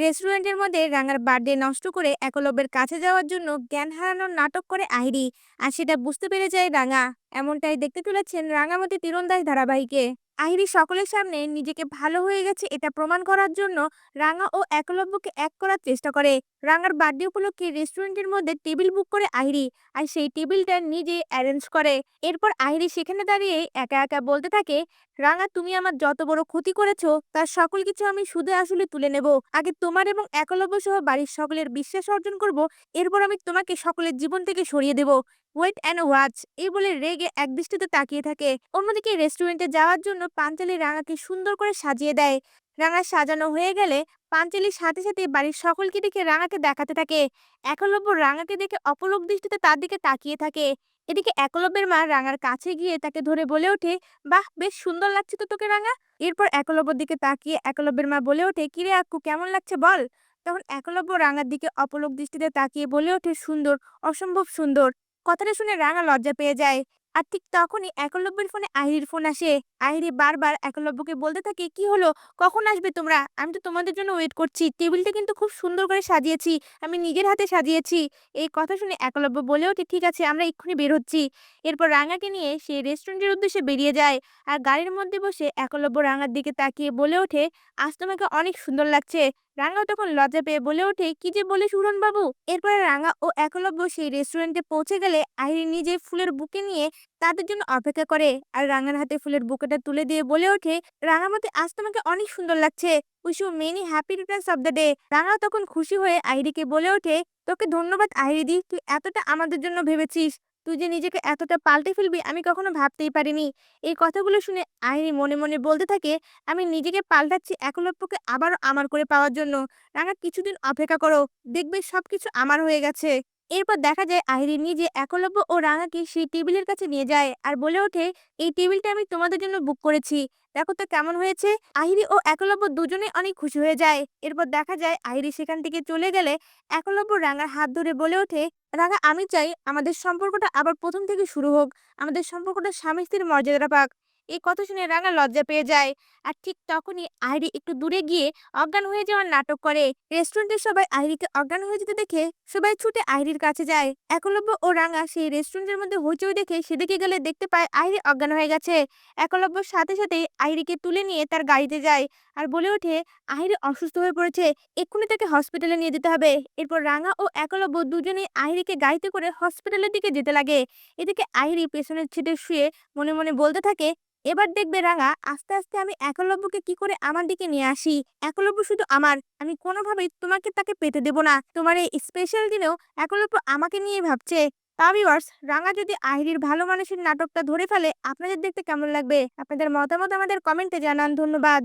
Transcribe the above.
রেস্টুরেন্টের মধ্যে রাঙার বার্থডে নষ্ট করে একলব্যের কাছে যাওয়ার জন্য জ্ঞান হারানোর নাটক করে আইরি। আর সেটা বুঝতে পেরে যায় রাঙা। এমনটাই দেখতে চলেছেন রাঙামাটি তীরন্দাজ ধারাবাহিকে। আহিরি সকলের সামনে নিজেকে ভালো হয়ে গেছে এটা প্রমাণ করার জন্য রাঙা ও একলব্যকে এক করার চেষ্টা করে। রাঙার বার্থডে উপলক্ষে রেস্টুরেন্টের মধ্যে টেবিল বুক করে আহিরি, আর সেই টেবিলটা নিজে অ্যারেঞ্জ করে। এরপর আহিরি সেখানে দাঁড়িয়ে একা একা বলতে থাকে, রাঙা তুমি আমার যত বড় ক্ষতি করেছো তার সকল কিছু আমি সুদে আসলে তুলে নেব। আগে তোমার এবং একলব্য সহ বাড়ির সকলের বিশ্বাস অর্জন করব। এরপর আমি তোমাকে সকলের জীবন থেকে সরিয়ে দেব। ওয়েট অ্যান্ড ওয়াচ, এই বলে রেগে একদৃষ্টিতে তাকিয়ে থাকে। অন্যদিকে রেস্টুরেন্টে যাওয়ার জন্য পাঞ্চালি রাঙাকে সুন্দর করে সাজিয়ে দেয়। রাঙা সাজানো হয়ে গেলে পাঞ্চালির সাথে সাথে বাড়ির সকলকে দেখে রাঙাকে দেখাতে থাকে। একলব্য রাঙাকে দেখে অপলক দৃষ্টিতে তার দিকে তাকিয়ে থাকে। এদিকে একলব্যের মা রাঙার কাছে গিয়ে তাকে ধরে বলে ওঠে, বাহ, বেশ সুন্দর লাগছে তো তোকে রাঙা। এরপর একলব্যর দিকে তাকিয়ে একলব্যের মা বলে ওঠে, কিরে আক্কু, কেমন লাগছে বল। তখন একলব্য রাঙার দিকে অপলক দৃষ্টিতে তাকিয়ে বলে ওঠে, সুন্দর, অসম্ভব সুন্দর। কথাটা শুনে রাঙা লজ্জা পেয়ে যায়। আর ঠিক তখনই একলব্যের ফোনে আহিরির ফোন আসে। আহিরি বারবার একলব্যকে বলতে থাকে, কি হলো, কখন আসবে তোমরা, আমি তো তোমাদের জন্য ওয়েট করছি, টেবিলটা কিন্তু খুব সুন্দর করে সাজিয়েছি, আমি নিজের হাতে সাজিয়েছি। এই কথা শুনে একলব্য বলে ওঠে, ঠিক আছে, আমরা এক্ষুনি বের হচ্ছি। এরপর রাঙাকে নিয়ে সে রেস্টুরেন্টের উদ্দেশ্যে বেরিয়ে যায়। আর গাড়ির মধ্যে বসে একলব্য রাঙার দিকে তাকিয়ে বলে ওঠে, আজ তোমাকে অনেক সুন্দর লাগছে। রাঙাও তখন লজ্জা পেয়ে বলে ওঠে, কি যে বলে সুরন বাবু। এরপরে রাঙা ও একলব্য সেই রেস্টুরেন্টে পৌঁছে গেলে আহিরি নিজে ফুলের বুকে নিয়ে তাদের জন্য অপেক্ষা করে। আর রাঙার হাতে ফুলের বুকেটা তুলে দিয়ে বলে ওঠে, রাঙামতি, আজ তোমাকে অনেক সুন্দর লাগছে, wish you many happy returns of the day. রাঙাও তখন খুশি হয়ে আহিরিকে বলে ওঠে, তোকে ধন্যবাদ আহিরিদি, তুই এতটা আমাদের জন্য ভেবেছিস। তুই যে নিজেকে এতটা পাল্টে ফেলবি আমি কখনো ভাবতেই পারিনি। এই কথাগুলো শুনে আহিরি মনে মনে বলতে থাকে, আমি নিজেকে পাল্টাচ্ছি একলব্যকে আবারও আমার করে পাওয়ার জন্য। রাঙা, কিছুদিন অপেক্ষা করো, দেখবে সবকিছু আমার হয়ে গেছে। এরপর দেখা যায় আহিরি নিজে একলব্য ও রাঙাকে সেই টেবিলের কাছে নিয়ে যায় আর বলে ওঠে, এই টেবিলটা আমি তোমাদের জন্য বুক করেছি, দেখো তো কেমন হয়েছে। আহিরি ও একলব্য দুজনে অনেক খুশি হয়ে যায়। এরপর দেখা যায় আহিরি সেখান থেকে চলে গেলে একলব্য রাঙার হাত ধরে বলে ওঠে, রাঙা, আমি চাই আমাদের সম্পর্কটা আবার প্রথম থেকে শুরু হোক, আমাদের সম্পর্কটা স্বামী স্ত্রীর মর্যাদাটা পাক। এই কথা শুনে রাঙা লজ্জা পেয়ে যায়। আর ঠিক তখনই আহিরি একটু দূরে গিয়ে অজ্ঞান হয়ে যাওয়ার নাটক করে। রেস্টুরেন্টের সবাই আহিরিকে অজ্ঞান হয়ে যেতে দেখে সবাই ছুটে আহিরির কাছে যায়। একলব্য ও রাঙা সেই রেস্টুরেন্টের মধ্যে হইচই দেখে সেদিকে গেলে দেখতে পায় আহিরি অজ্ঞান হয়ে গেছে। একলব্যর সাথে সাথে আহিরিকে তুলে নিয়ে তার গাড়িতে যায় আর বলে ওঠে, আহিরি অসুস্থ হয়ে পড়েছে, এক্ষুনি তাকে হসপিটালে নিয়ে যেতে হবে। এরপর রাঙা ও একলব্য দুজনেই আহিরিকে গাড়িতে করে হসপিটালের দিকে যেতে লাগে। এদিকে আহিরি পেছনের সিটে শুয়ে মনে মনে বলতে থাকে, এবার দেখবে রাঙা, আস্তে আস্তে আমি একলব্যকে কি করে আমার দিকে নিয়ে আসি। একলব্য শুধু আমার, আমি কোনোভাবেই তোমাকে তাকে পেতে দেব না। তোমার এই স্পেশাল দিনেও একলব্য আমাকে নিয়ে ভাবছে। তা ভিউয়ার্স, রাঙা যদি আহিরির ভালো মানুষের নাটকটা ধরে ফেলে, আপনাদের দেখতে কেমন লাগবে? আপনাদের মতামত আমাদের কমেন্টে জানান। ধন্যবাদ।